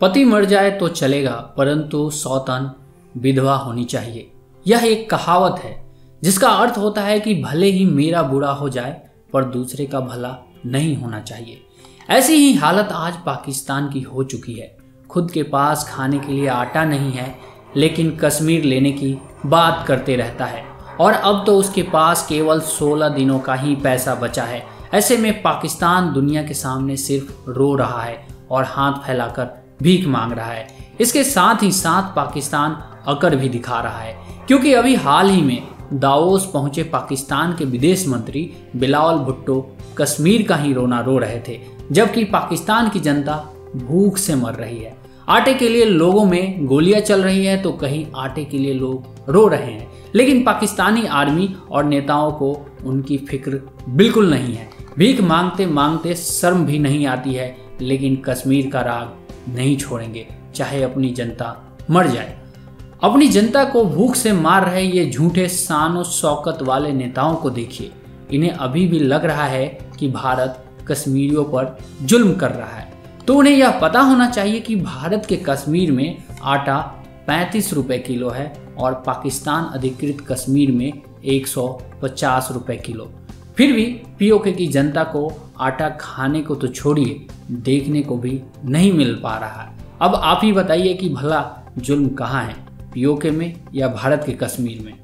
पति मर जाए तो चलेगा, परंतु सौतन विधवा होनी चाहिए। यह एक कहावत है जिसका अर्थ होता है कि भले ही मेरा बुरा हो जाए पर दूसरे का भला नहीं होना चाहिए। ऐसी ही हालत आज पाकिस्तान की हो चुकी है। खुद के पास खाने के लिए आटा नहीं है, लेकिन कश्मीर लेने की बात करते रहता है और अब तो उसके पास केवल 16 दिनों का ही पैसा बचा है। ऐसे में पाकिस्तान दुनिया के सामने सिर्फ रो रहा है और हाथ फैलाकर भीख मांग रहा है। इसके साथ ही साथ पाकिस्तान अकड़ भी दिखा रहा है, क्योंकि अभी हाल ही में दावोस पहुंचे पाकिस्तान के विदेश मंत्री बिलावल भुट्टो कश्मीर का ही रोना रो रहे थे, जबकि पाकिस्तान की जनता भूख से मर रही है। आटे के लिए लोगों में गोलियां चल रही है तो कहीं आटे के लिए लोग रो रहे हैं, लेकिन पाकिस्तानी आर्मी और नेताओं को उनकी फिक्र बिल्कुल नहीं है। भीख मांगते मांगते शर्म भी नहीं आती है, लेकिन कश्मीर का राग नहीं छोड़ेंगे, चाहे अपनी जनता मर जाए। अपनी जनता को भूख से मार रहे ये झूठे शान और शौकत वाले नेताओं को देखिए। इन्हें अभी भी लग रहा है कि भारत कश्मीरियों पर जुल्म कर रहा है, तो उन्हें यह पता होना चाहिए कि भारत के कश्मीर में आटा 35 रुपए किलो है और पाकिस्तान अधिकृत कश्मीर में 150 रुपए किलो। फिर भी पीओके की जनता को आटा खाने को तो छोड़िए, देखने को भी नहीं मिल पा रहा है। अब आप ही बताइए कि भला जुल्म कहाँ है, पीओके में या भारत के कश्मीर में?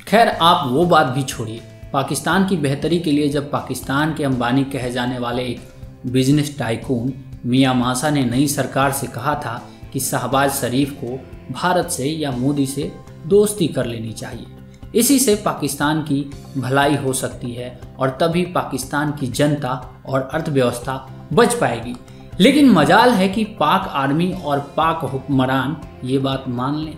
खैर, आप वो बात भी छोड़िए। पाकिस्तान की बेहतरी के लिए जब पाकिस्तान के अंबानी कहे जाने वाले एक बिजनेस टाइकून मियां मासा ने नई सरकार से कहा था कि शहबाज शरीफ को भारत से या मोदी से दोस्ती कर लेनी चाहिए, इसी से पाकिस्तान की भलाई हो सकती है और तभी पाकिस्तान की जनता और अर्थव्यवस्था बच पाएगी। लेकिन मजाल है कि पाक आर्मी और पाक हुक्मरान ये बात मान लें।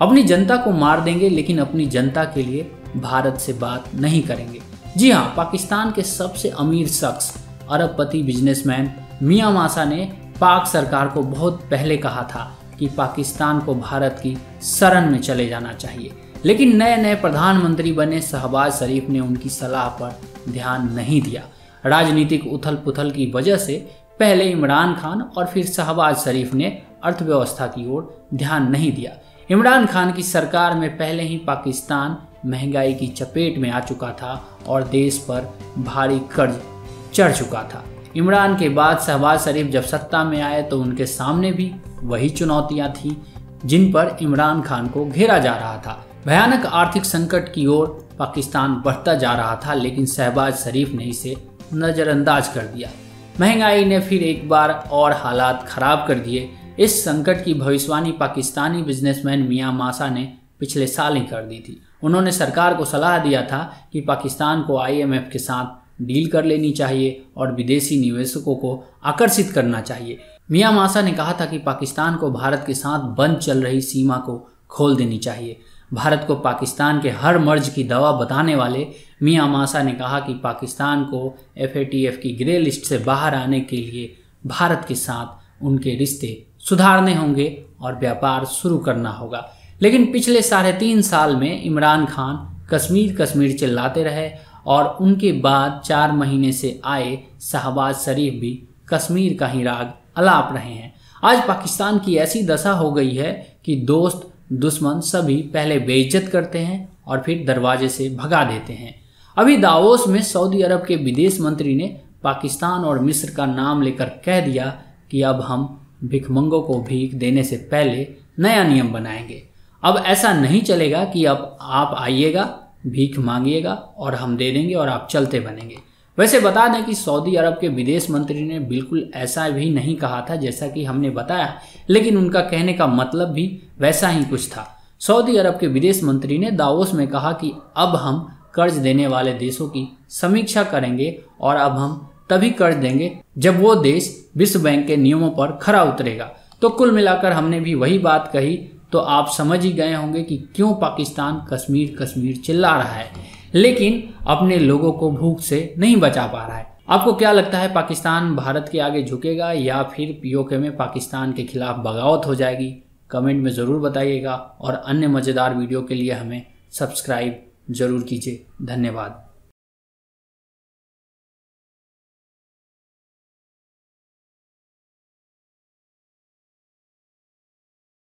अपनी जनता को मार देंगे, लेकिन अपनी जनता के लिए भारत से बात नहीं करेंगे। जी हाँ, पाकिस्तान के सबसे अमीर शख्स अरबपति बिजनेसमैन मियां मासा ने पाक सरकार को बहुत पहले कहा था कि पाकिस्तान को भारत की शरण में चले जाना चाहिए, लेकिन नए नए प्रधानमंत्री बने शहबाज शरीफ ने उनकी सलाह पर ध्यान नहीं दिया। राजनीतिक उथल पुथल की वजह से पहले इमरान खान और फिर शहबाज शरीफ ने अर्थव्यवस्था की ओर ध्यान नहीं दिया। इमरान खान की सरकार में पहले ही पाकिस्तान महंगाई की चपेट में आ चुका था और देश पर भारी कर्ज चढ़ चुका था। इमरान के बाद शहबाज शरीफ जब सत्ता में आए तो उनके सामने भी वही चुनौतियां थीं जिन पर इमरान खान को घेरा जा रहा था। भयानक आर्थिक संकट की ओर पाकिस्तान बढ़ता जा रहा था, लेकिन शहबाज शरीफ ने इसे नज़रअंदाज कर दिया। महंगाई ने फिर एक बार और हालात खराब कर दिए। इस संकट की भविष्यवाणी पाकिस्तानी बिजनेसमैन मियां मासा ने पिछले साल ही कर दी थी। उन्होंने सरकार को सलाह दिया था कि पाकिस्तान को IMF के साथ डील कर लेनी चाहिए और विदेशी निवेशकों को आकर्षित करना चाहिए। मियां मासा ने कहा था कि पाकिस्तान को भारत के साथ बंद चल रही सीमा को खोल देनी चाहिए। भारत को पाकिस्तान के हर मर्ज की दवा बताने वाले मियां मासा ने कहा कि पाकिस्तान को FATF की ग्रे लिस्ट से बाहर आने के लिए भारत के साथ उनके रिश्ते सुधारने होंगे और व्यापार शुरू करना होगा। लेकिन पिछले 3.5 साल में इमरान खान कश्मीर कश्मीर चिल्लाते रहे और उनके बाद 4 महीने से आए शहबाज शरीफ भी कश्मीर का ही राग अलाप रहे हैं। आज पाकिस्तान की ऐसी दशा हो गई है कि दोस्त दुश्मन सभी पहले बेइज्जत करते हैं और फिर दरवाजे से भगा देते हैं। अभी दावोस में सऊदी अरब के विदेश मंत्री ने पाकिस्तान और मिस्र का नाम लेकर कह दिया कि अब हम भिखमंगों को भीख देने से पहले नया नियम बनाएंगे। अब ऐसा नहीं चलेगा कि अब आप आइएगा, भीख मांगिएगा और हम दे देंगे और आप चलते बनेंगे। वैसे बता दें कि सऊदी अरब के विदेश मंत्री ने बिल्कुल ऐसा भी नहीं कहा था जैसा कि हमने बताया, लेकिन उनका कहने का मतलब भी वैसा ही कुछ था। सऊदी अरब के विदेश मंत्री ने दावोस में कहा कि अब हम कर्ज देने वाले देशों की समीक्षा करेंगे और अब हम तभी कर्ज देंगे जब वो देश विश्व बैंक के नियमों पर खरा उतरेगा। तो कुल मिलाकर हमने भी वही बात कही, तो आप समझ ही गए होंगे कि क्यों पाकिस्तान कश्मीर कश्मीर चिल्ला रहा है, लेकिन अपने लोगों को भूख से नहीं बचा पा रहा है। आपको क्या लगता है, पाकिस्तान भारत के आगे झुकेगा या फिर पीओके में पाकिस्तान के खिलाफ बगावत हो जाएगी? कमेंट में ज़रूर बताइएगा और अन्य मज़ेदार वीडियो के लिए हमें सब्सक्राइब ज़रूर कीजिए। धन्यवाद।